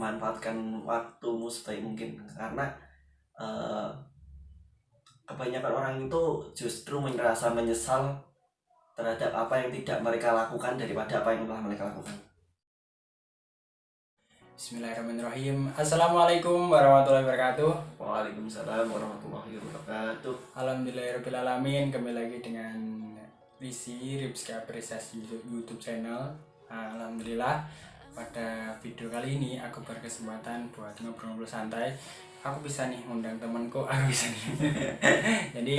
manfaatkan waktumu sebaik mungkin, karena kebanyakan orang itu justru merasa menyesal terhadap apa yang tidak mereka lakukan daripada apa yang telah mereka lakukan. Bismillahirrahmanirrahim. Assalamualaikum warahmatullahi wabarakatuh. Waalaikumsalam warahmatullahi wabarakatuh. Alhamdulillahirrahmanirrahim. Kembali lagi dengan Rizky Apresiasi YouTube channel. Alhamdulillah, pada video kali ini aku berkesempatan buat ngobrol-ngobrol santai. Aku bisa nih ngundang temanku, Jadi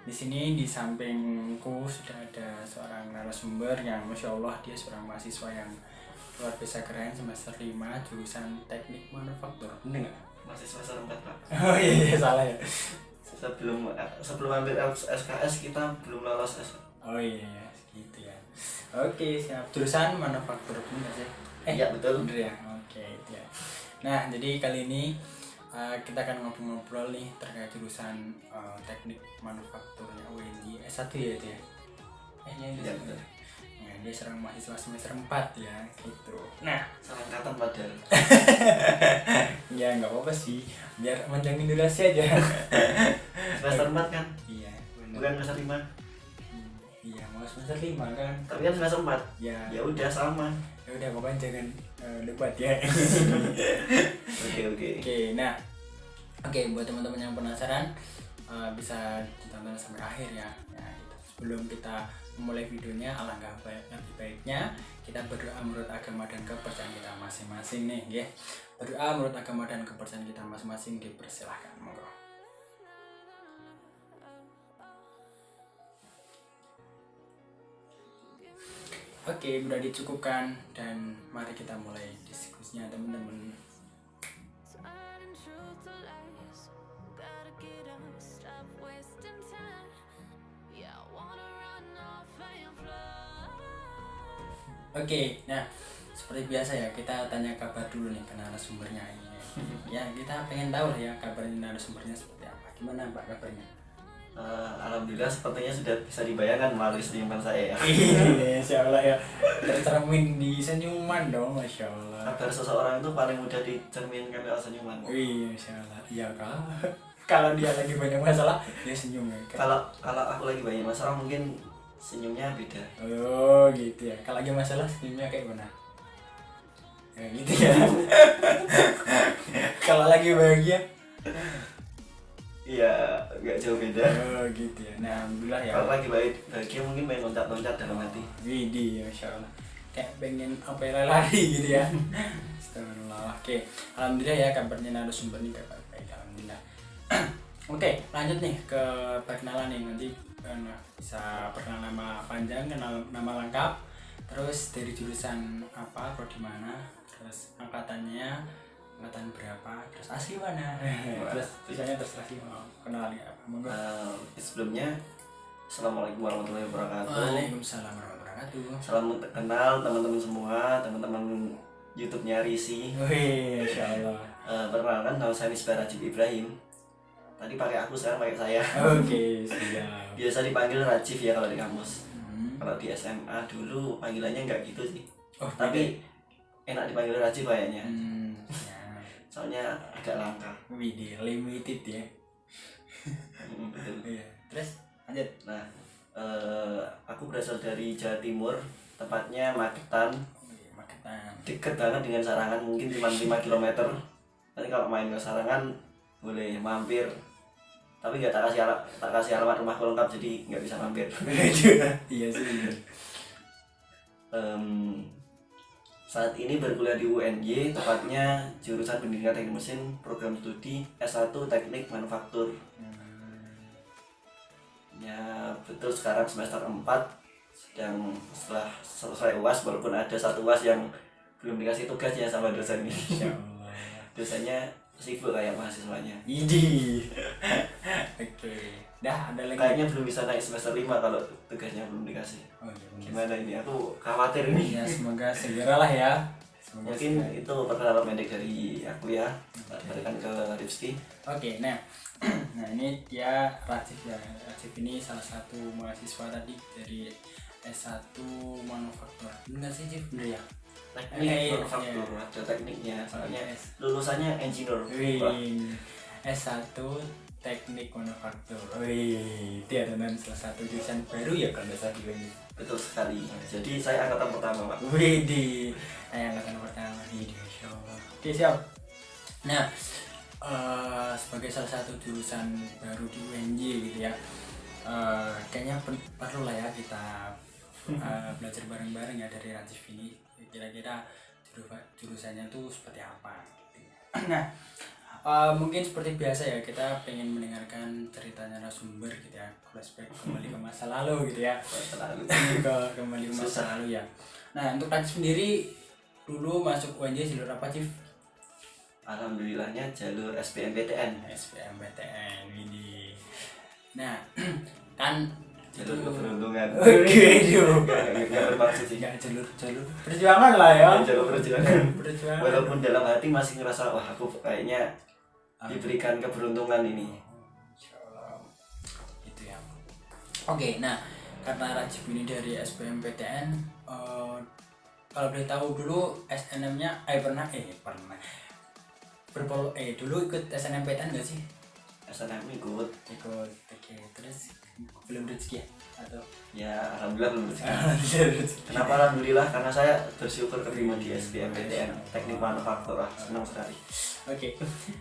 di sini di sampingku sudah ada seorang narasumber yang masya Allah dia seorang mahasiswa yang luar biasa keren, semester 5 jurusan teknik manufaktur. Bener nggak? Masih semester 4 Pak. Oh iya salah ya. Sebelum ambil SKS kita belum lolos. Oh iya gitu ya. Oke siap. Jurusan manufaktur bener sih? Iya betul. Bener ya. Oke itu ya. Nah jadi kali ini kita akan ngobrol-ngobrol nih terkait jurusan teknik manufakturnya UNJ S1 ya itu ya. Iya betul. Nah, dia seorang mahasiswa semester 4 ya gitu. Nah Angkatan padahal. ya nggak apa-apa sih, biar menjangin durasi aja. Semester 4 kan? Iya bener. Bukan semester 5. Iya mau semester 5 kan. Tapi kan semester 4. Ya Udah sama. ya udah pokoknya jangan debat ya. Oke, nah buat teman-teman yang penasaran bisa ditonton sampai akhir ya. Nah, sebelum kita memulai videonya, alangkah lebih baiknya kita berdoa menurut agama dan kepercayaan kita masing-masing nih ya. Berdoa menurut agama dan kepercayaan kita masing-masing, dipersilahkan monggo. Oke, udah dicukupkan dan mari kita mulai diskusinya teman-teman. Oke, nah seperti biasa ya kita tanya kabar dulu nih ke narasumbernya ini. Ya kita pengen tahu ya kabarnya narasumbernya seperti apa. Gimana Pak kabarnya? Alhamdulillah sepertinya sudah bisa dibayangkan melalui senyuman saya ya. Insya Allah ya, tercermin di senyuman dong, Masya Allah. Kabar seseorang itu paling mudah dicerminkan lewat senyuman. Iya, Insya Allah. Iya kak. Kalau dia lagi banyak masalah, dia senyum ya. Kalau aku lagi banyak masalah mungkin senyumnya beda. Oh gitu ya. Kalau lagi masalah senyumnya kayak mana? Ya gitu ya. Kalau lagi bahagia? Iya, nggak jauh beda. Oh gitu ya. Nah alhamdulillah ya. Kalau lagi bahagia mungkin main loncat-loncat dalam hati. Widih, Masya Allah. Kayak pengen apa lari gitu ya. Astagfirullah. Oke, alhamdulillah ya kabarnya narasumber ini kabar baik, alhamdulillah. Oke, lanjut nih ke perkenalan nih, nanti bisa perkenalan nama panjang, kenal nama lengkap, terus dari jurusan apa, prodi mana, terus angkatan berapa, terus asli mana, terus sisanya terserah sih mau kenalin apa. Monggo. Sebelumnya, Assalamualaikum warahmatullahi wabarakatuh. Waalaikumsalam warahmatullahi wabarakatuh. Salam kenal teman-teman semua, teman-teman YouTube-nya Risi. Wih, Insya Allah. Perkenalkan, nama saya Misbah Rajib Ibrahim. Tadi pakai aku, sekarang pakai saya. Oke, siap. Biasa dipanggil Rajib ya kalau di kampus. Kalau di SMA dulu panggilannya nggak gitu sih. Tapi enak dipanggil Rajib kayaknya. Ya. Soalnya agak langka. Widih, limited ya. Betul. Iya. Terus lanjut. Nah, aku berasal dari Jawa Timur, tepatnya Magetan. Magetan. Deket banget dengan Sarangan, mungkin cuma 5 km. Nanti kalau main ke Sarangan boleh mampir. Tapi nggak tak kasih alamat rumahku lengkap, jadi nggak bisa mampir. Iya sih. Saat ini berkuliah di UNY, tepatnya jurusan Pendidikan Teknik Mesin, program studi S1 Teknik Manufaktur. Ya betul, sekarang semester 4, sedang setelah selesai UAS, walaupun ada satu UAS yang belum dikasih tugasnya sama dosennya. Dosennya sibuk kayak mahasiswanya. Idi. Oke. Dah ada lagi. Kayaknya belum bisa naik semester 5 kalau tugasnya belum dikasih. Oh, iya, Gimana ini? Aku khawatir ini. Ya semoga segera lah ya. Mungkin itu perkenalan pendek dari aku ya. Berikan ke Rizky. Oke, nah ini dia Rajif ya. Rajif ini salah satu mahasiswa tadi dari S1 manufaktur. Benar sih Cif, bener ya? teknik manufaktur, ada tekniknya, soalnya lulusannya engineer. S1 teknik manufaktur. Itu adalah salah satu jurusan baru ya kalau nggak salah di UNJ. Betul sekali. Jadi saya angkatan pertama, Pak. Saya angkatan pertama di Indonesia. Oke, siap. Nah, sebagai salah satu jurusan baru di UNJ gitu ya, kayaknya perlu lah ya kita belajar bareng-bareng ya dari Rajif ini. Kira-kira jurusannya tuh seperti apa gitu. Nah, mungkin seperti biasa ya, kita pengen mendengarkan ceritanya narasumber gitu ya, flashback kembali ke masa lalu gitu ya. Kembali ke masa lalu ya. Nah, untuk Rajif sendiri dulu masuk UNJ jalur apa, Cif? Alhamdulillahnya jalur SBMPTN. SBMPTN ini. Nah, kan jalur keberuntungan. Oke, Enggak bermaksud sih. Enggak jalur perjuangan lah ya. Jalur perjuangan. Perjuangan. Walaupun dalam hati masih ngerasa wah aku kayaknya diberikan keberuntungan ini. Insyaallah. Itu ya. Oke, nah karena Rajif ini dari SBMPTN, kalau boleh tahu dulu SNM-nya pernah dulu ikut SNMPTN nggak sih? SNM ikut. Oke, terus belum rezeki ya? Atau ya alhamdulillah belum rezeki. Kenapa alhamdulillah? Karena saya bersyukur keterima di SBMPTN teknik manufaktur, senang sekali. Oke.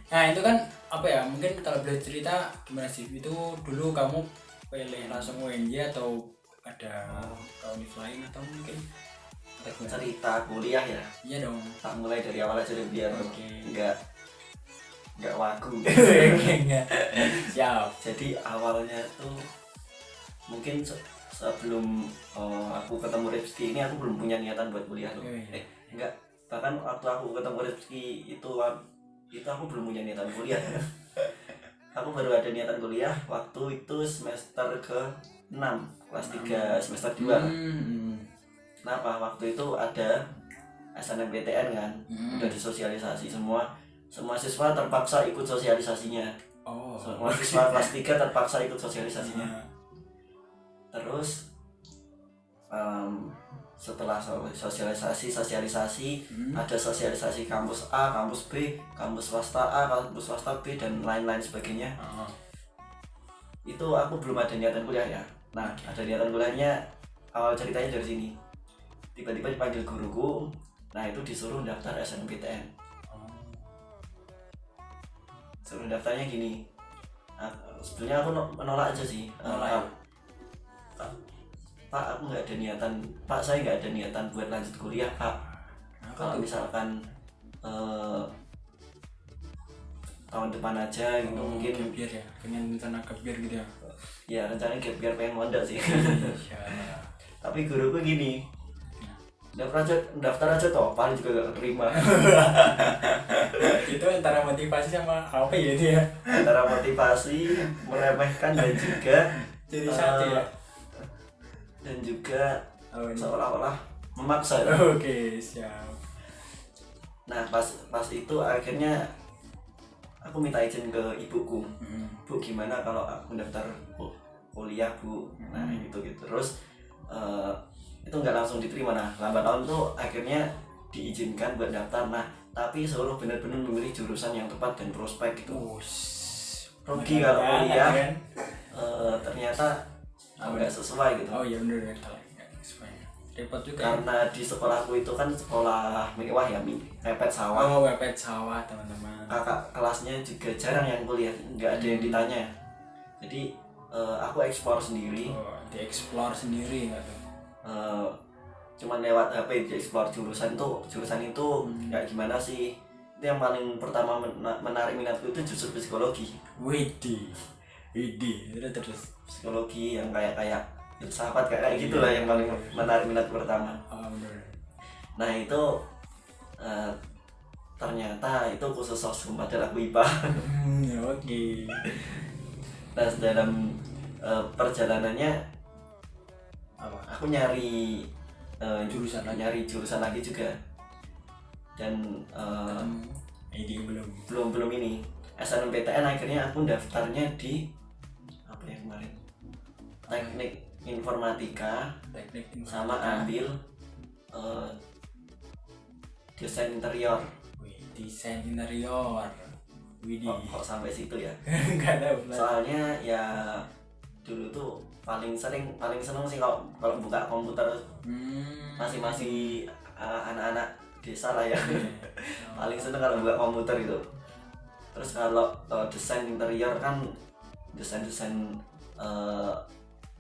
Nah itu kan apa ya, mungkin kalau boleh cerita gimana sih itu dulu kamu pilih langsung UNJ atau ada univ lain atau mungkin cerita kuliah ya? Iya dong. Tak mulai dari awal aja deh biar nggak wagu. Enggak. Siap. Jadi awalnya tuh mungkin sebelum aku ketemu Rizky ini aku belum punya niatan buat kuliah loh. Enggak, bahkan waktu aku ketemu Rizky itu aku belum punya niatan kuliah. Aku baru ada niatan kuliah waktu itu semester ke-6 kelas 3 semester 2. Kenapa? Waktu itu ada SNMPTN kan, udah disosialisasi semua siswa terpaksa ikut sosialisasinya. Semua siswa kelas 3 terpaksa ikut sosialisasinya. Terus setelah sosialisasi ada sosialisasi kampus A, kampus B, kampus swasta A, kampus swasta B dan lain-lain sebagainya. Itu aku belum ada niatan kuliah ya. Nah, ada niatan kuliahnya awal ceritanya dari sini. Tiba-tiba dipanggil guruku, nah itu disuruh daftar SNMPTN. Suruh daftarnya gini. Sebenarnya aku menolak aja sih. Pak, aku nggak ada niatan. Pak, saya nggak ada niatan buat lanjut kuliah, Pak. Kalau misalkan tahun depan aja gitu mungkin. Gap year ya, pengen rencana gap year gitu ya. Ya rencananya gap year pengen mondok sih. Tapi guruku gini, daftar aja toh, paling juga gak keterima. Itu antara motivasi sama apa ya itu ya? Antara motivasi, meremehkan dan juga jadi satu ya. Dan juga seolah-olah memaksa. Oke, siap. Nah pas itu akhirnya aku minta izin ke ibuku. Bu, gimana kalau aku daftar kuliah, Bu? Nah gitu terus itu nggak langsung diterima. Nah lambat laun tuh akhirnya diizinkan buat daftar. Nah tapi suruh benar-benar memilih jurusan yang tepat dan prospek gitu. Rugi kalau kuliah kan? Ternyata nggak sesuai gitu. Oh iya benar ya, nggak sesuai. Repot juga. Karena di sekolahku itu kan sekolah mewah ya, mepet sawah. Mepet sawah teman-teman. Kakak kelasnya juga jarang yang kuliah, nggak ada yang ditanya. Jadi aku eksplor sendiri. Dieksplor sendiri nggak tuh? Cuman lewat HP dieksplor jurusan itu kayak gimana sih. Itu yang paling pertama menarik minatku itu justru psikologi. Widih terus Psikologi yang kayak filsafat kayak gitulah yang paling menarik minat pertama. Nah itu ternyata itu khusus sosum padahal aku IPA. Oke. Nah dalam perjalanannya aku nyari jurusan lagi juga dan belum ini SNMPTN akhirnya aku daftarnya di apa ya kemarin teknik informatika sama ambil desain interior. Wih, desain interior. Widih. Kok sampai situ ya? Enggak tahu lah. Soalnya ya dulu tuh paling seneng sih kalau buka komputer masih anak-anak desa lah ya. Paling seneng kalau buka komputer itu. Terus kalau desain interior kan desain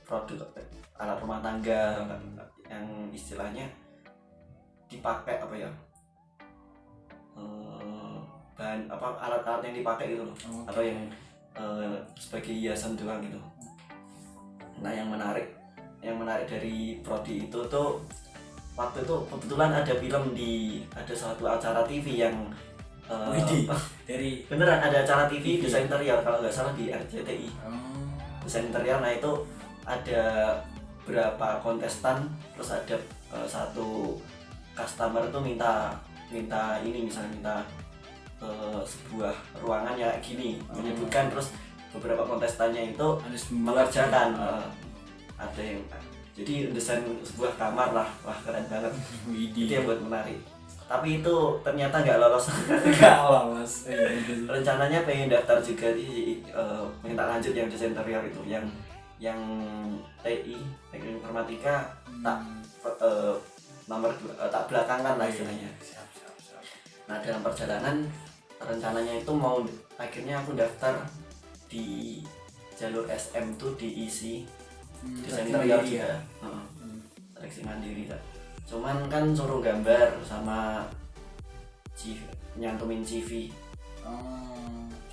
produk alat rumah tangga yang istilahnya dipakai apa ya, bahan apa alat-alat yang dipakai gitu loh, atau yang sebagai hiasan doang gitu. Nah yang menarik dari prodi itu tuh waktu itu kebetulan ada suatu acara TV yang dari beneran ada acara TV desain interior kalau nggak salah di RCTI. Desain interior, nah itu ada berapa kontestan, terus ada satu customer tuh minta ini misalnya minta sebuah ruangan ya gini menyebutkan, terus beberapa kontestannya itu harus mengerjakan ada yang jadi desain sebuah kamar lah, wah keren banget. Itu yang buat menarik, tapi itu ternyata nggak lolos. Nggak lolos. Rencananya pengen daftar juga di minta lanjut yang desain interior itu, yang TI teknik informatika tak nomor tak belakangan lah istilahnya. Nah dalam perjalanan rencananya itu mau akhirnya aku daftar di jalur SM tuh diisi desain interior juga, seleksi mandiri lah. Cuman kan suruh gambar sama nyantumin CV.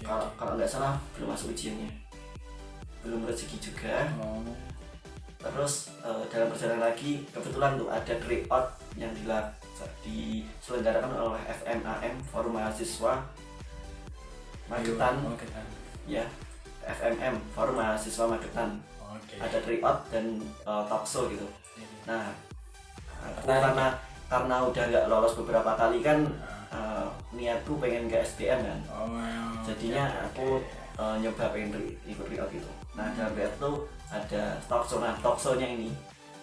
Kalau nggak salah belum masuk ujiannya, belum rezeki juga. Terus dalam perjalanan lagi kebetulan tuh ada tryout yang diselenggarakan oleh FMAM, Forum Mahasiswa Magetan. Ya, FMM, Forum Mahasiswa Magetan. Ada tryout dan talk show gitu. Nah aku karena udah nggak lolos beberapa kali kan, niatku pengen ke SBM kan. Jadinya aku nyoba pengen ikut tryout gitu. Nah dalam tryout tuh ada talk show. Nah talk show-nya ini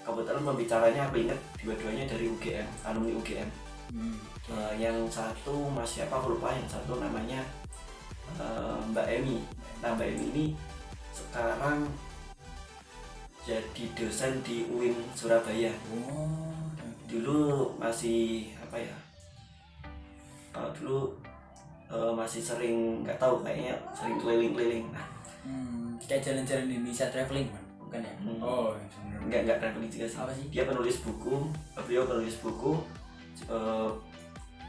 kebetulan pembicaranya aku inget dua-duanya dari UGM, alumni UGM. Yang satu mas siapa aku lupa, yang satu namanya Mbak Emi. Nah Mbak Emi ini sekarang jadi dosen di UIN Surabaya. Dulu masih apa ya, dulu masih sering, nggak tahu kayaknya sering keliling-keliling. Nah, kayak jalan-jalan di Indonesia traveling kan, bukan ya? Nggak traveling juga sih. Apa sih? Dia beliau penulis buku,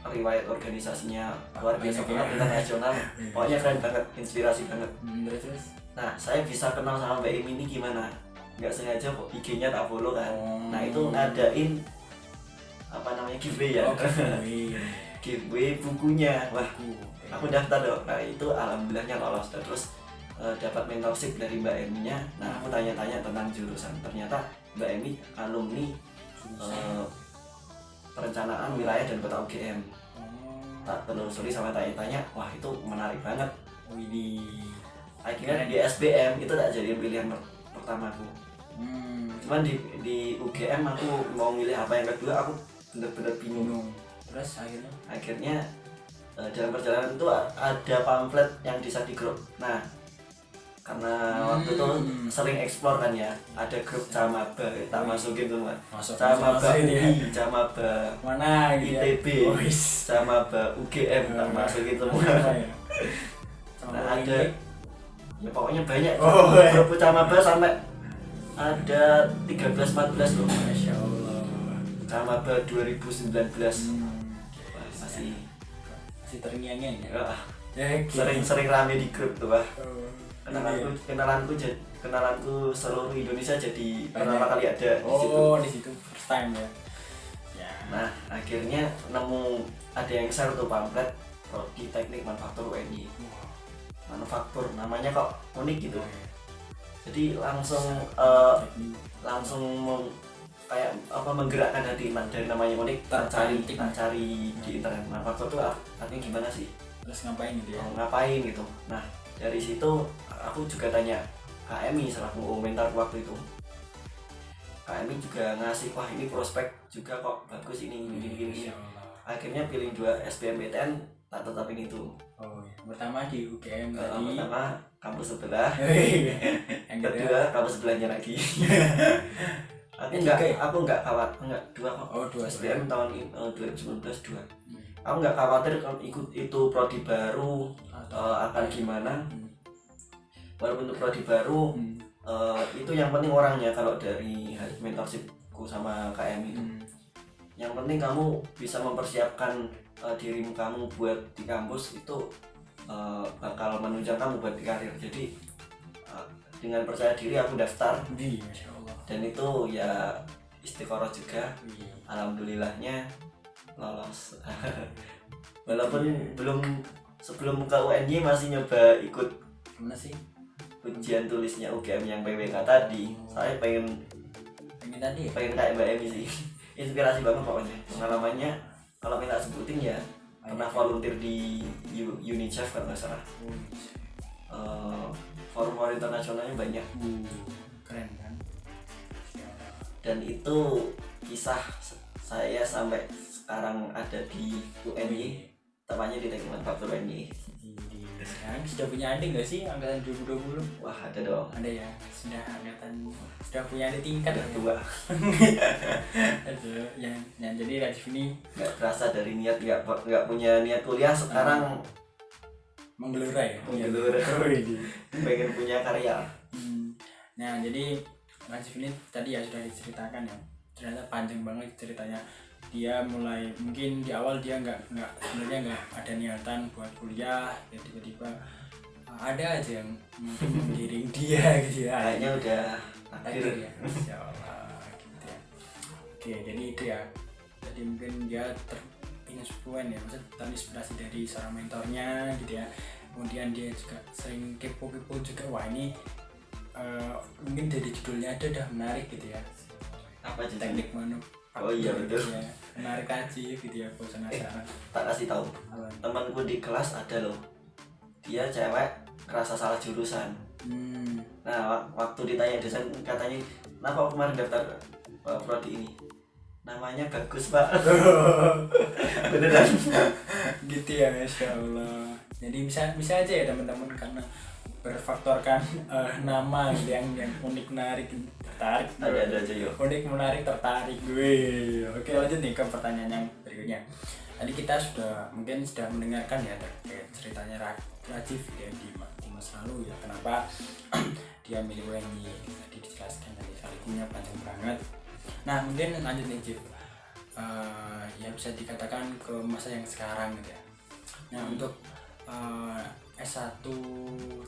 riwayat organisasinya luar biasa banget, internasional. Pokoknya keren banget, inspirasi banget. Terus? Nah saya bisa kenal sama Mbak Emi ini gimana? Nggak sengaja kok IG-nya tak follow kan. Nah itu ngadain apa namanya giveaway ya. Giveaway bukunya. Wah aku daftar dong. Nah itu alhamdulillahnya lolos. Terus dapat mentorship dari Mbak Emi-nya. Nah aku tanya-tanya tentang jurusan. Ternyata Mbak Emi alumni perencanaan wilayah dan kota UGM. Tak telusuri sama tanya-tanya, wah itu menarik banget. Akhirnya di SBM itu tak jadi pilihan pertamaku. Cuman di UGM aku mau milih apa yang kedua, aku bener-bener bingung. Terus akhirnya dalam perjalanan itu ada pamflet yang bisa di grup. Nah karena waktu itu sering explore kan ya, ada grup Camaba, tak masukin tuh mas. Camaba UI, Camaba mana ITB, Camaba UGM, tak masukin semua. Nah ada ya pokoknya banyak grup Camaba sampai ada 13-14 loh. Masya Allah. Camaba 2019. Masih terngiang-ngiang ya. Sering rame di grup tuh wah. Kenalanku seluruh Indonesia jadi pertama kali ada di situ. Di situ first time ya. Nah akhirnya nemu ada yang share tuh pamflet prodi teknik manufaktur UNY. Manufaktur namanya kok unik gitu. Jadi langsung kayak apa menggerakkan hati dari namanya unik. Cari di internet manufaktur tuh artinya gimana sih? Terus ngapain gitu ya? Ngapain gitu. Nah dari situ aku juga tanya KMI selaku mentor waktu itu. KMI juga ngasih, wah ini prospek juga kok bagus ini gini. akhirnya pilih 2 SBMPTN tak tetapin itu. Oh ya. Pertama di UGM tadi. Pertama kampus sebelah. Yang kedua kampus sebelahnya lagi. aku enggak khawatir, enggak dua kok. Oh, 2 SBM tahun 2019 2. Aku enggak khawatir kalau ikut itu prodi baru akan gimana. Walaupun untuk prodi baru itu yang penting orangnya. Kalau dari mentorshipku sama KM itu yang penting kamu bisa mempersiapkan dirimu kamu buat di kampus itu bakal menunjang kamu buat di karir. Jadi dengan percaya diri aku daftar. Masya Allah. Dan itu ya istiqoroh juga. Alhamdulillahnya lolos. Walaupun belum, sebelum ke UNY masih nyoba ikut gimana sih ujian tulisnya UGM yang PWK tadi. Saya pengen tadi kayak Mbak Emi sih. Inspirasi banget pokoknya. Pengalamannya kalau minta sebutin ya pernah volunteer di UNICEF kalau nggak salah. Forum-forum internasionalnya banyak. Keren kan. Dan itu kisah saya sampai sekarang ada di UNY, tepatnya di Teknik Manufaktur UNY. Sekarang sudah punya adik nggak sih angkatan 2020? Wah ada dong. Ada ya, sudah punya adik tingkat Kedua. Aduh, yang jadi Rajif ini Nggak terasa dari niat nggak punya niat kuliah sekarang menggelora ya. menggelora. Pengen punya karya. Nah jadi Rajif ini tadi ya sudah diceritakan ya, ternyata panjang banget ceritanya. Dia mulai mungkin di awal dia sebenarnya nggak ada niatan buat kuliah, ya tiba-tiba ada aja yang mungkin menggiring dia gitu ya. Kayaknya udah takdir ya. Insya Allah gitu ya. Oke, jadi itu ya. Jadi mungkin dia terinspirasi ya, maksudnya terinspirasi dari seorang mentornya gitu ya. Kemudian dia juga sering kepo-kepo juga, wah ini mungkin dari judulnya aja udah menarik gitu ya. Apa Teknik manufaktur. Oh iya betul. Ya, menarik aja gitu ya, aku penasaran. Tak kasih tahu. Temanku di kelas ada loh. Dia cewek kerasa salah jurusan. Nah, waktu ditanya dosen katanya, "Kenapa kemarin daftar prodi ini?" Namanya bagus, Pak. Beneran. Gitu ya, Masya Allah. Jadi bisa aja ya teman-teman, karena berfaktorkan nama gitu yang unik, menarik, tertarik. Ada aja yuk. Unik, menarik, tertarik gue. Oke, lanjut nih ke pertanyaan yang berikutnya. Tadi kita mungkin sudah mendengarkan ya terkait ceritanya Rajif ya di masa lalu ya, kenapa dia milih UNY, tadi dijelaskan tadi salikunya panjang banget. Nah mungkin lanjut nih Jif, ya bisa dikatakan ke masa yang sekarang gitu ya. Nah untuk S1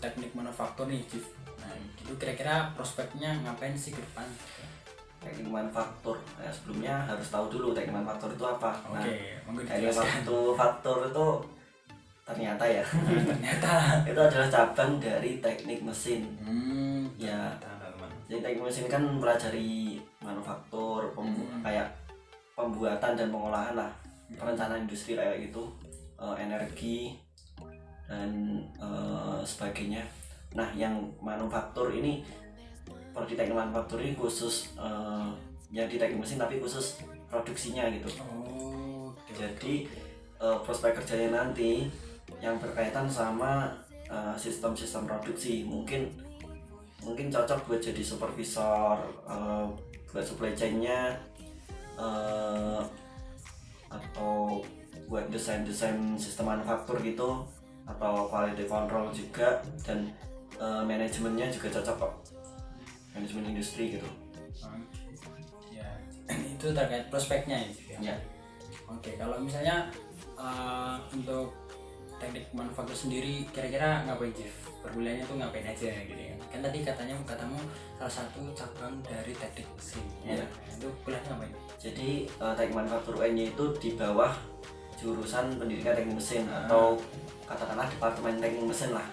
teknik manufaktur nih Jif, nah itu kira-kira prospeknya ngapain sih ke depan? Teknik manufaktur, nah, sebelumnya harus tahu dulu teknik manufaktur itu apa. Oke, nah, teknik manufaktur itu ternyata ya ternyata itu adalah cabang dari teknik mesin. Ya, jadi teknik mesin kan mempelajari manufaktur, kayak pembuatan dan pengolahan lah, perencanaan industri kayak gitu, energi dan sebagainya. Nah, yang manufaktur ini, prodi teknik manufaktur ini khusus yang di teknik mesin tapi khusus produksinya gitu. Jadi prospek kerjanya nanti yang berkaitan sama sistem-sistem produksi, mungkin cocok buat jadi supervisor, buat supply chain-nya, atau buat desain sistem manufaktur gitu, atau quality control juga, dan manajemennya juga cocok kok, manajemen industri gitu. Ya, itu terkait prospeknya ya. Ya. Oke, kalau misalnya untuk teknik manufaktur sendiri kira-kira ngapain Jif? Perkuliahannya tuh ngapain aja gitu ya? Kan tadi katamu salah satu cabang dari teknik mesin ya. Itu kuliahnya ngapain? Jadi teknik manufaktur UNY itu di bawah jurusan pendidikan teknik mesin atau katakanlah departemen teknik mesin lah.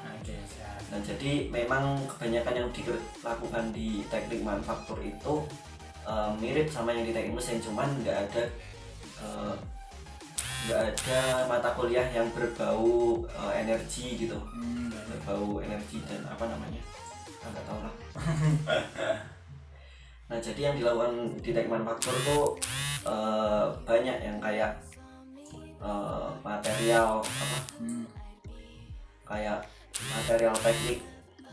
Nah, jadi memang kebanyakan yang dilakukan di teknik manufaktur itu mirip sama yang di teknik mesin, cuman nggak ada mata kuliah yang berbau energi gitu, berbau energi dan apa namanya, nggak tahu lah. Nah, jadi yang dilakukan di teknik manufaktur itu banyak yang kayak material apa kayak material teknik,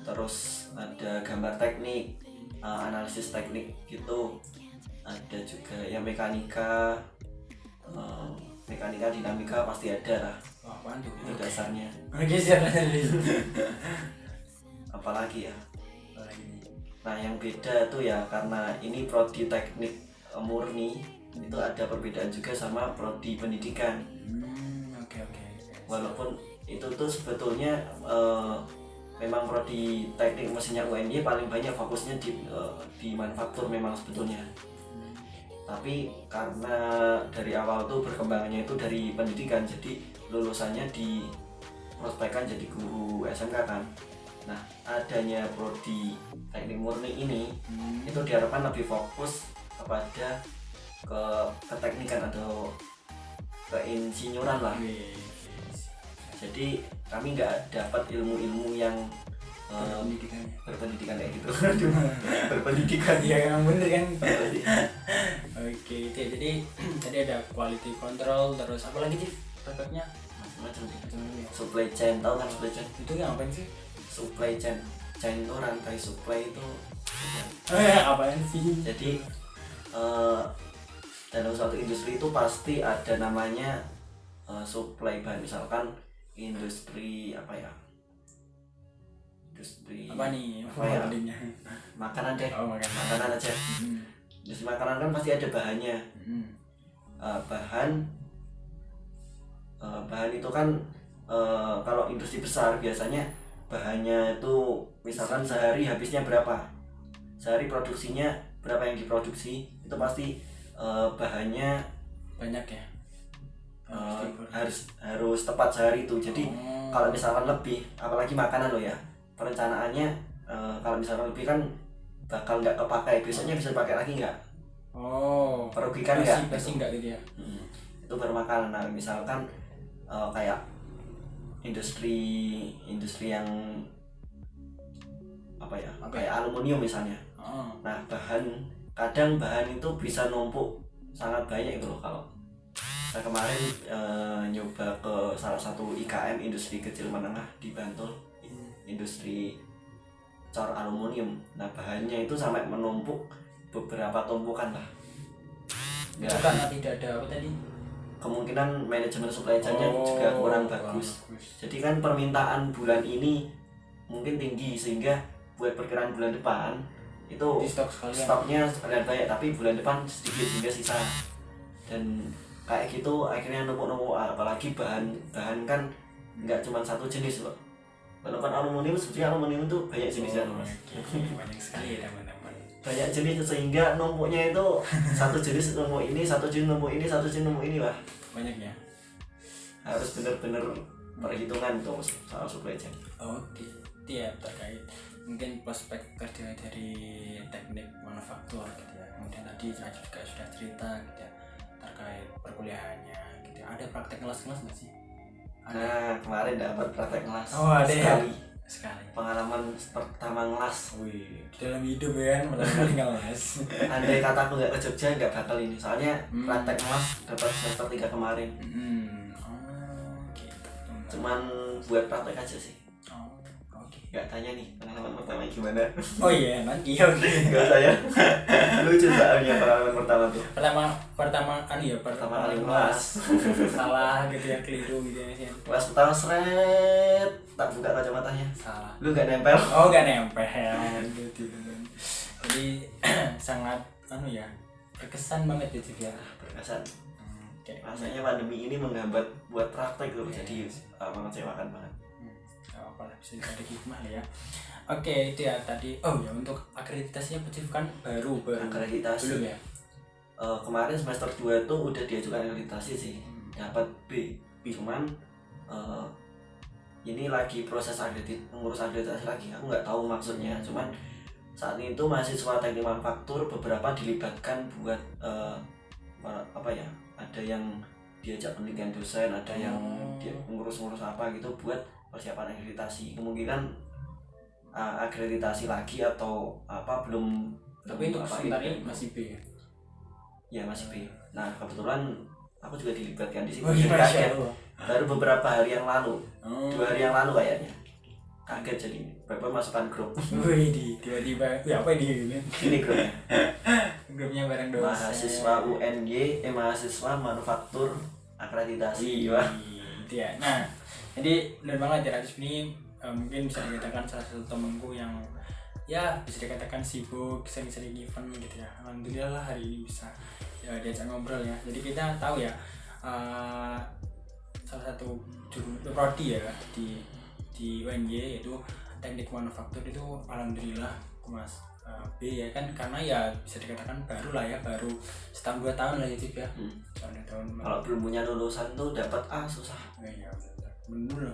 terus ada gambar teknik, analisis teknik gitu, ada juga ya mekanika, dinamika pasti ada lah. Apaan tuh? Itu dasarnya. Oke, siapa tadi? Apalagi ya, nah yang beda tuh ya karena ini prodi teknik murni, itu ada perbedaan juga sama prodi pendidikan. Oke. Walaupun itu tuh sebetulnya memang prodi teknik mesinnya UNY paling banyak fokusnya di manufaktur memang sebetulnya. Tapi karena dari awal tuh berkembangannya itu dari pendidikan, jadi lulusannya di prospekkan jadi guru SMK kan. Nah, adanya prodi teknik murni ini itu diharapkan lebih fokus kepada keteknikan atau keinsinyuran lah. Jadi kami nggak dapat ilmu-ilmu yang berpendidikan kayak gitu. Berpendidikan ya yang bener kan. Oke, itu ya. Jadi tadi ada quality control, terus apa lagi sih produknya? macam-macam sih. Supply chain, tahu kan supply chain? Itu yang apa sih? Supply chain itu rantai supply itu Apaan sih? jadi dalam suatu industri itu pasti ada namanya supply bahan. Misalkan industri apa ya, industri Apa nih? apa ya? Pentingnya? Makanan deh. Oh, makanan aja. Industri makanan kan pasti ada bahannya. Bahan itu kan kalau industri besar biasanya bahannya itu misalkan sehari habisnya berapa, sehari produksinya berapa yang diproduksi, itu pasti bahannya banyak ya. harus tepat sehari itu. Jadi kalau misalkan lebih, apalagi makanan loh ya, perencanaannya kalau misalkan lebih kan bakal nggak kepakai, besoknya bisa dipakai lagi nggak? Merugikan nggak? Pasti nggak gitu ya. Itu bermakanan. Nah misalkan kayak industri yang apa ya, kayak aluminium misalnya. Nah kadang bahan itu bisa numpuk sangat banyak itu loh. Kalau saya kemarin nyoba ke salah satu IKM, industri kecil menengah di Bantul, industri cor aluminium. Nah bahannya itu sampai menumpuk beberapa tumpukan lah. Itu karena tidak ada apa tadi? Kemungkinan manajemen supply chain-nya juga kurang bagus. Jadi kan permintaan bulan ini mungkin tinggi sehingga buat perkiraan bulan depan itu stoknya sekalian banyak, tapi bulan depan sedikit sehingga sisa. Dan kayak gitu akhirnya numpuk-numpuk. Apalagi bahan kan nggak cuma satu jenis loh. Walaupun aluminium, sebetulnya aluminium itu banyak jenisnya. Banyak sekali ya teman-teman. Banyak jenis sehingga numpuknya itu satu jenis numpuk ini, satu jenis numpuk ini, satu jenis numpuk ini lah. Banyaknya. Harus benar-benar perhitungan tuh soal supply chain. Oke, itu ya terkait mungkin prospek kerja dari teknik manufaktur gitu ya. Kemudian tadi saya juga sudah cerita gitu ya terkait perkuliahannya gitu ya. Ada praktek kelas-kelas nggak sih? Nah kemarin dapat praktek kelas. Ada sekali. Pengalaman pertama kelas. Wih, dalam hidup ya kan pertama kali kelas. Andai kata aku nggak ke Jogja nggak bakal ini. Soalnya praktek kelas dapat semester 3 kemarin. Gitu. Cuman buat praktek aja sih. Oke. Nggak tanya nih pengalaman pertama gimana. Oh iya, nanti oke. Nggak saya. Lucu soalnya pengalaman pertama tuh. Pertama kali kelas. Salah gitu ya, keliru gitu ya sih. Kelas pertama seret, tak buka kacamatanya. Salah. Lu nggak nempel? Oh, nggak nempel gitu kan. Jadi sangat berkesan banget ya Cip ya. Berkesan. Rasanya pandemi ini menghambat buat praktek tuh, jadi mengecewakan banget. Apalah, bisa ada hikmah ya. Oke, itu ya tadi. Oh ya, untuk akreditasinya Cip kan baru akreditasi belum ya? Kemarin semester 2 tuh udah diajukan akreditasi sih, dapat B. Cuman ini lagi proses ngurus akreditasi lagi. Aku nggak tahu maksudnya. Cuman saat itu mahasiswa teknik manufaktur beberapa dilibatkan buat apa ya? Ada yang diajak penelitian dosen, ada yang dia ngurus apa gitu buat persiapan akreditasi. Kemungkinan akreditasi lagi atau apa belum. Tapi untuk sementara ini masih B ya? Ya masih B. Nah kebetulan aku juga dilibatkan di situ. Oh, iya, Jadi Masya kaget. Allah. Baru beberapa hari yang lalu, Oh. 2 hari yang lalu kayaknya. Kaget jadi, Bapak masukkan grup. Wih, tiba-tiba, apa ini? Ini grupnya. Grupnya bareng dosen. Mahasiswa UNY, mahasiswa manufaktur akreditasi. Wah. Gitu ya. Nah, jadi benar banget ya Rajif ini mungkin bisa dikatakan salah satu temanku yang ya bisa dikatakan sibuk, sering-sering event gitu ya. Alhamdulillah lah hari ini bisa ya, diajak ngobrol ya. Jadi kita tahu ya salah satu prodi ya di UNY yaitu teknik manufaktur itu alhamdulillah Mas B ya kan, karena ya bisa dikatakan baru lah ya, baru setahun 2 tahun lah ya Cip ya. Tahun Kalau belum punya lulusan tuh dapat A susah. ya bener.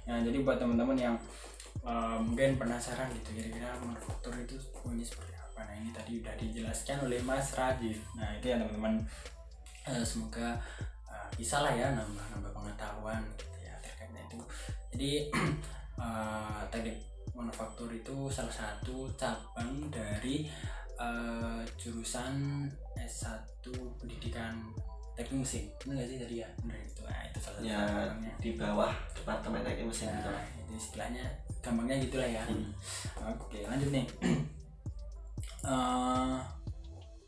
Nah jadi buat teman-teman yang mungkin penasaran gitu kira-kira manufaktur itu punya seperti apa, nah ini tadi udah dijelaskan oleh Mas Rajif. Nah itu ya teman-teman, semoga bisa lah ya nambah pengetahuan gitu ya terkaitnya itu. Jadi teknik manufaktur itu salah satu cabang dari jurusan S1 pendidikan teknik mesin, benar nggak sih tadi ya? Benar itu. Nah itu salah satu Ya cabangnya. di bawah departemen teknik mesin gitu. Nah, itu istilahnya gampangnya gitulah ya. Oke lanjut nih.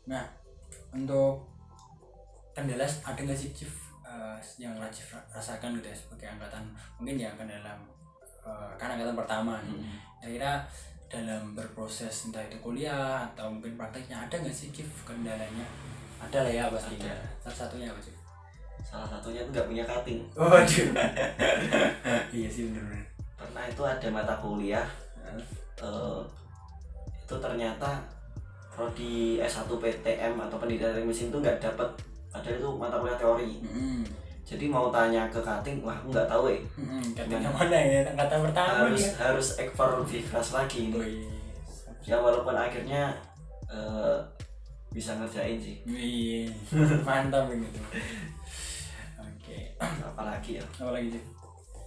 Nah untuk kendala ada nggak sih Chief yang Rajif rasakan gitu ya sebagai angkatan, mungkin ya kendala kan angkatan pertama nih. Kira-kira dalam berproses entah itu kuliah atau mungkin prakteknya ada nggak sih Chief kendalanya? Ada lah ya pasti. Salah satunya apa Chief? Salah satunya tuh nggak punya cutting. Waduh. Iya sih bener. Pernah itu ada mata kuliah itu ternyata prodi S1 PTM atau pendidikan teknik mesin itu nggak dapat, padahal itu mata kuliah teori. Jadi mau tanya ke cutting, wah aku nggak tahu Cutting yang mana ya angkatan pertama harus ekspor lebih keras lagi ini. Ya walaupun akhirnya bisa ngerjain sih. Wih, mantap ini tuh. Oke. Apalagi ya Apalagi sih?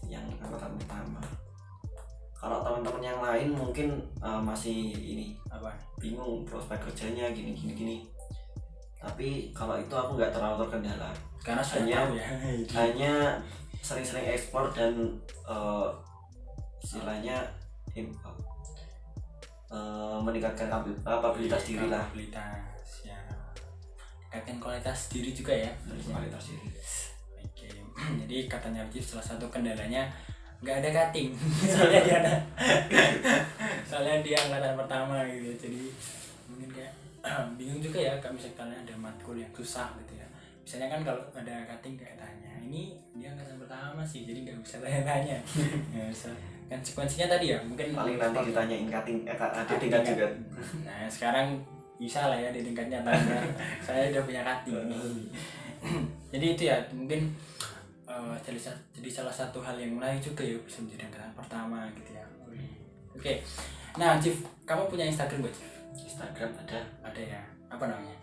yang angkatan pertama. Kalau teman-teman yang lain mungkin masih ini Apa? bingung prospek kerjanya gini. Tapi kalau itu aku nggak terlalu terkendala. Karena sudah tahu ya. Hanya sering-sering ekspor dan istilahnya meningkatkan kapabilitas diri lah. Kapabilitas ya. Meningkatkan kualitas diri juga ya. Kualitas diri. Oke. Jadi katanya Rajif salah satu kendalanya nggak ada cutting. soalnya dia angkatan pertama gitu. Jadi mungkin kayak bingung juga ya kalau misalnya ada matkul yang susah gitu ya. Misalnya kan kalau ada cutting kayak tanya, ini dia angkatan pertama sih jadi nggak bisa tanya-tanya. Ya, kan sekuensinya tadi ya mungkin Paling nanti ditanyain cutting ada tingkat juga. Nah sekarang bisa lah ya di tingkatnya tanya. Saya udah punya cutting. Jadi itu ya mungkin jadi salah satu hal yang menarik juga ya bisa menjadi angkatan pertama gitu ya. Oke. Nah Chief, kamu punya Instagram gak Chief? Instagram ada ya, apa namanya?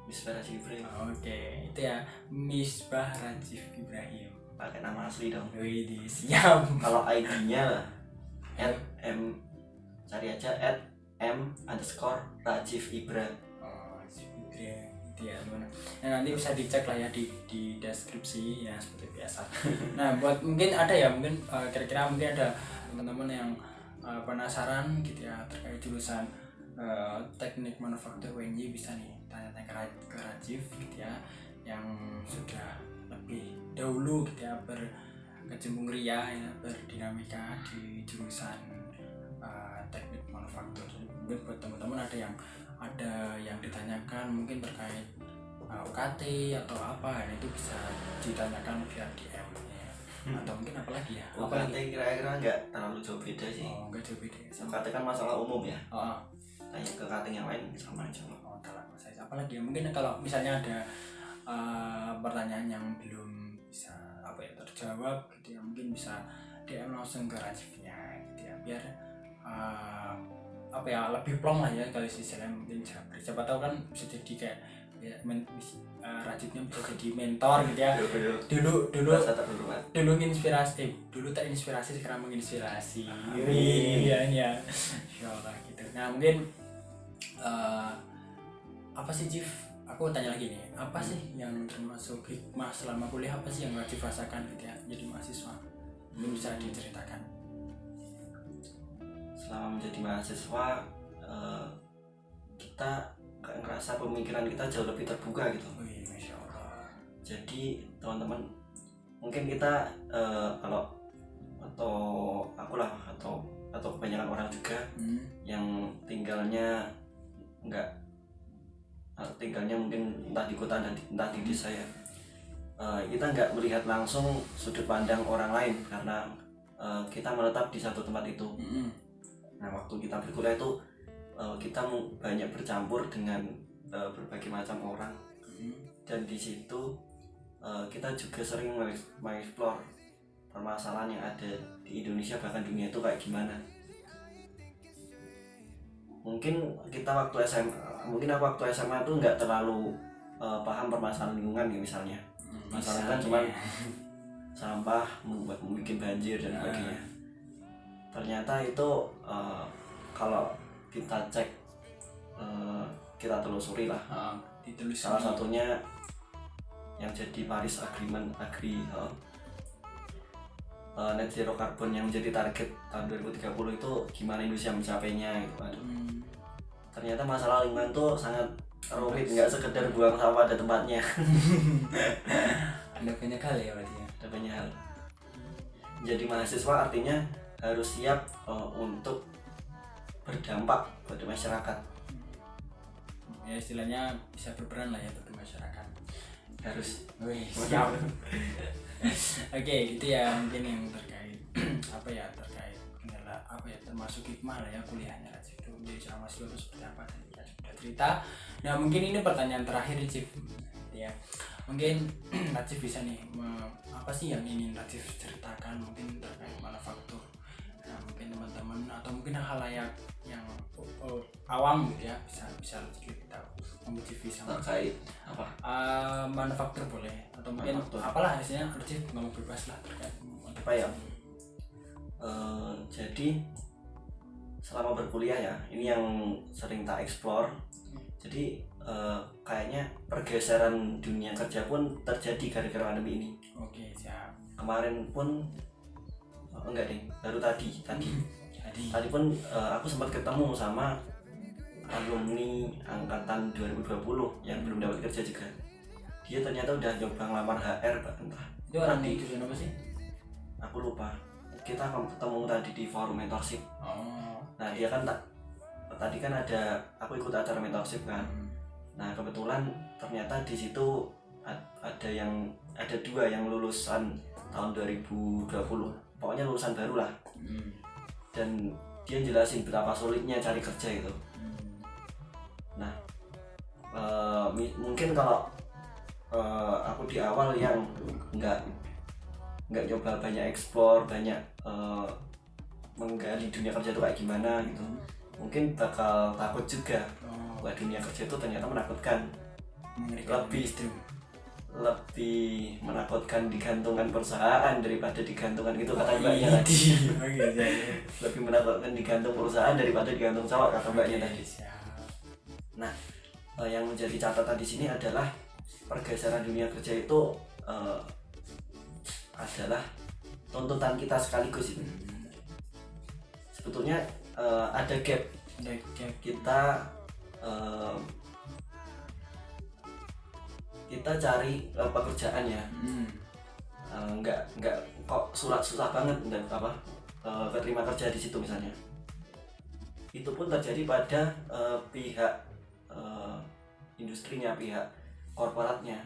Misbah Rajif Ibrahim. Oke, itu ya Misbah Rajif Ibrahim. Pakai nama asli dong. Wih, siap. Kalau ID-nya @m cari aja @m_Rajif Ibra. Oh, Rajif Ibrahim itu ya teman. Nah nanti bisa dicek lah ya di deskripsi ya seperti biasa. Nah buat mungkin ada ya mungkin kira-kira mungkin ada teman-teman yang penasaran gitu ya terkait jurusan teknik manufaktur UNY, bisa nih tanya-tanya ke Rajif gitu ya yang sudah lebih dahulu gitu ya berkecimpung ria ya berdinamika di jurusan teknik manufaktur. Mungkin buat teman-teman ada yang ditanyakan mungkin terkait UKT atau apa, itu bisa ditanyakan via DM ya. Atau mungkin apalagi ya? UKT kira-kira nggak terlalu jauh beda sih. Oh, nggak jauh beda. UKT kan masalah umum ya. Tanya ke cutting yang lain sama aja. Apalagi ya mungkin kalau misalnya ada pertanyaan yang belum bisa terjawab gitu ya, mungkin bisa DM langsung ke Rajifnya gitu ya, biar lebih plong lah ya kalau istilahnya mungkin siapa tahu kan bisa jadi kayak ya, Rajifnya bisa jadi mentor gitu ya. Dulu terinspirasi sekarang menginspirasi. Iya insyaallah gitu. Nah mungkin apa sih Chief aku tanya lagi nih, apa sih yang termasuk hikmah selama kuliah, apa sih yang wajib rasakan gitu ya jadi mahasiswa? Mungkin bisa diceritakan. Selama menjadi mahasiswa kita kayak ngerasa pemikiran kita jauh lebih terbuka gitu. Wih, Masya Allah. Jadi teman-teman mungkin kita kalau atau akulah atau kebanyakan orang juga yang tinggalnya mungkin entah di kota dan entah di desa ya, kita nggak melihat langsung sudut pandang orang lain karena kita menetap di satu tempat itu. Nah waktu kita berkuliah itu kita banyak bercampur dengan berbagai macam orang, dan di situ kita juga sering mengeksplor permasalahan yang ada di Indonesia bahkan dunia itu kayak gimana. Mungkin aku waktu SMA tuh nggak terlalu paham permasalahan lingkungan ya, misalnya masalah kan cuma sampah, membuat banjir dan sebagainya. Ternyata itu kalau kita cek, kita telusuri lah, salah satunya yang jadi Paris Agreement net zero carbon yang menjadi target tahun 2030 itu gimana Indonesia mencapainya gitu kan. Ternyata masalah lingkungan tuh sangat rumit, nggak sekedar buang sampah pada tempatnya. Ada banyak hal ya berarti ya. Ada banyak hal. Jadi mahasiswa artinya harus siap untuk berdampak pada masyarakat. Ya istilahnya bisa berperan lah ya bagi masyarakat. Harus. Wih, siap. Oke, itu ya mungkin yang terkait terkait kendala termasuk hikmah lah ya kuliahnya Rajif itu menjadi calon mahasiswa itu seperti apa tadi kita sudah cerita. Nah mungkin ini pertanyaan terakhir Rajif ya, mungkin Rajif bisa nih apa sih yang ingin Rajif ceritakan mungkin terkait manufaktur. Nah mungkin teman-teman atau mungkin halayak yang awam gitu ya bisa Rajif tahu Rajif bisa terkait apa? Manufaktur boleh atau mungkin apalah hasilnya Rajif nggak mau bebas lah terkait apa ya. Jadi selama berkuliah ya, ini yang sering tak explore. Jadi kayaknya pergeseran dunia kerja pun terjadi gara-gara pandemi ini. Oke, siap. Kemarin pun enggak deh, baru tadi pun aku sempat ketemu sama alumni angkatan 2020 yang belum dapat kerja juga. Dia ternyata udah coba ngelamar HR entah. Itu orang di jurusan apa sih? Aku lupa. Kita ketemu tadi di forum mentorship. Nah dia kan tadi kan aku ikut acara mentorship kan. Nah kebetulan ternyata di situ ada dua yang lulusan tahun 2020, pokoknya lulusan baru lah. Dan dia jelasin betapa sulitnya cari kerja itu. Nah mungkin kalau aku di awal yang nggak coba banyak explore, banyak menggali dunia kerja itu kayak gimana gitu, mungkin bakal takut juga. Wah dunia kerja itu ternyata menakutkan, lebih menakutkan digantungkan perusahaan daripada digantungkan gitu kata mbaknya tadi. Lebih menakutkan digantung perusahaan daripada digantung cowok kata mbaknya tadi. Nah yang menjadi catatan di sini adalah pergeseran dunia kerja itu adalah tuntutan kita sekaligus itu. Sebetulnya ada gap. Kita cari pekerjaan ya, nggak kok susah banget dan keterima kerja di situ misalnya. Itu pun terjadi pada pihak industrinya, pihak korporatnya.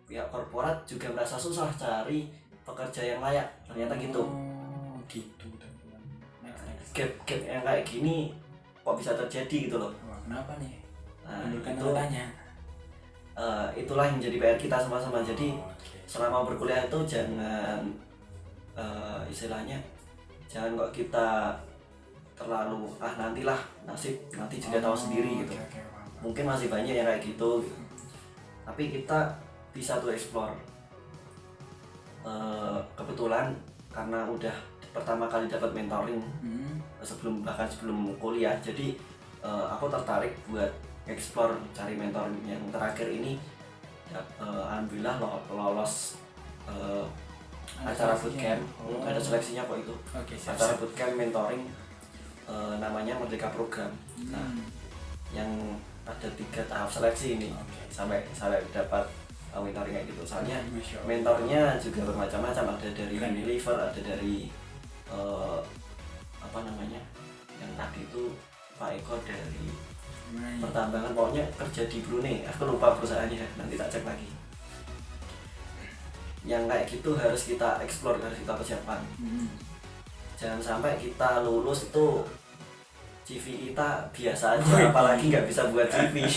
Pihak korporat juga merasa susah cari pekerja yang layak, ternyata gitu. Gap yang kayak gini kok bisa terjadi gitu loh. Kenapa nih? Itulah yang jadi PR kita sama-sama. Jadi selama berkuliah itu jangan istilahnya jangan kok kita terlalu nantilah nasib nanti juga tahu sendiri gitu. Mungkin masih banyak yang kayak gitu. Tapi kita bisa tuh explore. Kebetulan karena udah pertama kali dapat mentoring sebelum kuliah, jadi aku tertarik buat explore cari mentor. Yang terakhir ini alhamdulillah lolos acara bootcamp. Ada seleksinya kok itu. Acara bootcamp mentoring namanya Merdeka Program. Nah, yang ada 3 tahap seleksi ini sampai dapat mentoring kayak gitu. Soalnya mentornya juga bermacam-macam, ada dari Unilever, ada dari apa namanya yang tadi itu Pak Eko dari pertambangan, pokoknya kerja di Brunei, aku lupa perusahaannya, nanti tak cek lagi. Yang kayak gitu harus kita explore, harus kita persiapkan. Jangan sampai kita lulus itu CV kita biasa aja, apalagi nggak bisa buat CV.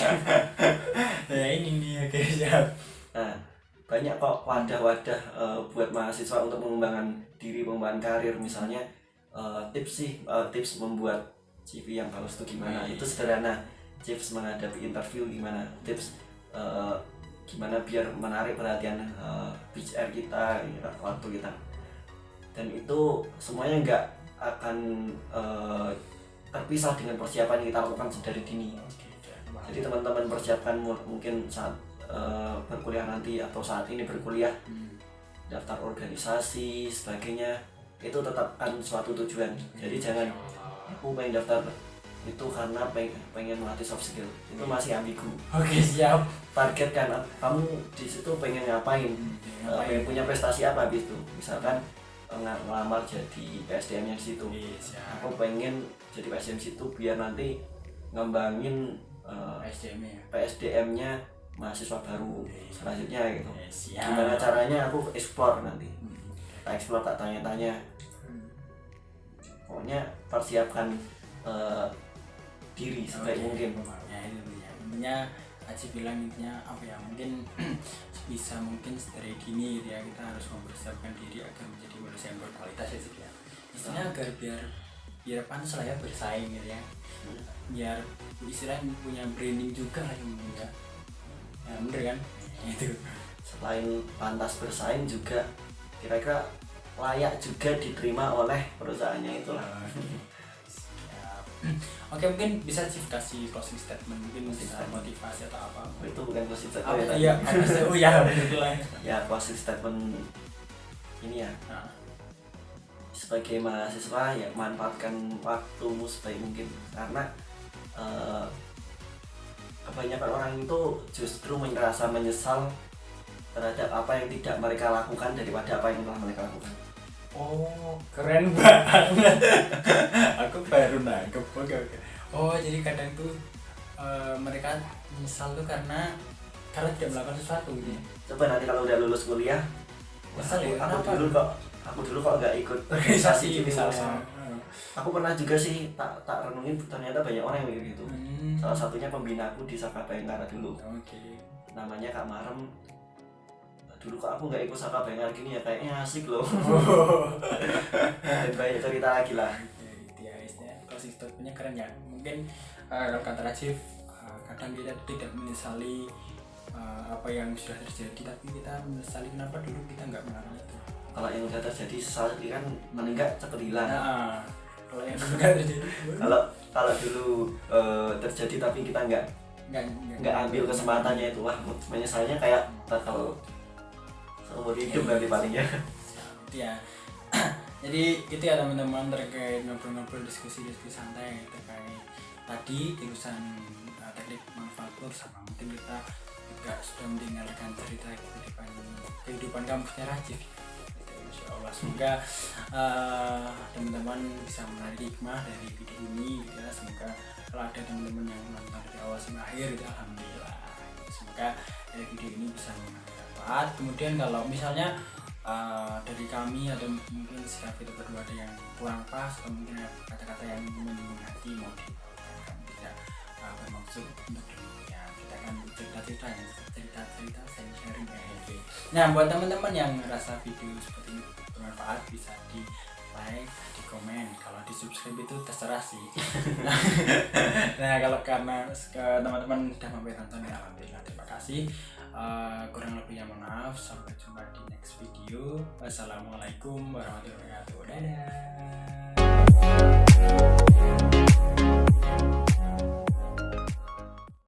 Nah ini nih, oke siap. Nah, banyak kok wadah-wadah buat mahasiswa untuk mengembangkan diri, mengembangkan karir. Misalnya tips membuat CV yang bagus itu gimana, itu sederhana. Tips menghadapi interview gimana, tips gimana biar menarik perhatian HR kita waktu kita. Dan itu semuanya nggak akan terpisah dengan persiapan yang kita lakukan dari dini. Jadi teman-teman persiapkan mungkin saat berkuliah nanti atau saat ini berkuliah, daftar organisasi sebagainya, itu tetapkan suatu tujuan. Jadi jangan aku pengen daftar itu karena pengen melatih soft skill, itu masih ambigu. Oke siap. Target kan kamu di situ pengen ngapain, pengen punya prestasi apa habis itu. Misalkan ngelamar jadi PSDM-nya di situ. Aku pengen jadi PSDM situ biar nanti ngembangin PSDM-nya mahasiswa baru selanjutnya gitu. Gimana caranya aku explore nanti. Tak explore, tak tanya-tanya. Pokoknya persiapkan diri sebaik mungkin. Ya intinya Aji bilang intinya apa ya, mungkin bisa mungkin dari dini gitu ya, kita harus mempersiapkan diri agar menjadi manusia yang berkualitas ya sih ya. Istilahnya agar biar pantas lah ya bersaing gitu ya. Biar istilahnya punya branding juga lah yang ya. Ya bener kan? Itu. Selain pantas bersaing juga kira-kira layak juga diterima oleh perusahaannya itulah. Oke, mungkin bisa sih kasih closing statement, mungkin bisa motivasi atau apa. Itu bukan closing statement. Iya, benar. Ya, closing statement ini ya. Sebagai mahasiswa ya manfaatkan waktumu sebaik mungkin, karena kebanyakan orang itu justru merasa menyesal terhadap apa yang tidak mereka lakukan daripada apa yang telah mereka lakukan. Oh, keren banget. Aku baru nangkep. Oke. Oh, jadi kadang tuh mereka menyesal tuh karena tidak melakukan sesuatu gitu. Coba nanti kalau udah lulus kuliah, Misal ya, aku dulu kok nggak ikut organisasi misalnya. Aku pernah juga sih tak renungin, ternyata banyak orang yang gitu. Salah satunya pembina aku di Saka Bayangkara dulu. Namanya Kak Marem. Dulu kok aku nggak ikut Saka Bayangkara gini ya, kayaknya asik loh. Dan banyak cerita lagi lah. Ya, closing statementnya keren ya. Mungkin kalau kata Rajif, kadang kita tidak menyesali apa yang sudah terjadi, tapi kita menyesali kenapa dulu kita nggak melakukan itu. Kalau yang udah terjadi sesuatu kan paling nggak cepet hilang. Kalau yang nggak terjadi, kalau dulu terjadi tapi kita nggak ambil kesempatannya itu, wah menyesalnya kayak bakal seumur hidup nanti palingnya. Ya. Jadi itu ya teman-teman, terkait ngobrol-ngobrol diskusi santai terkait tadi jurusan teknik manufaktur, sama mungkin kita juga sudah mendengarkan cerita kehidupan kampusnya Rajif. Insya Allah semoga teman-teman bisa menarik hikmah dari video ini ya. Semoga kalau ada teman-teman yang nonton dari awal sampai akhir itu alhamdulillah. Semoga dari video ini bisa bermanfaat. Kemudian kalau misalnya dari kami atau mungkin sikap kita berdua ada yang kurang pas, atau mungkin kata-kata yang menyinggung hati, mau kami tidak bermaksud untuk demikian. Kita akan cerita-cerita sharing ya. Nah, buat teman-teman yang merasa video seperti ini bermanfaat, bisa di like, di komen. Kalau di subscribe itu terserah sih. Nah, kalau karena teman-teman sudah sampai nonton ya alhamdulillah, terima kasih. Kurang lebihnya mohon maaf. Sampai jumpa di next video. Wassalamualaikum warahmatullahi wabarakatuh. Dadah.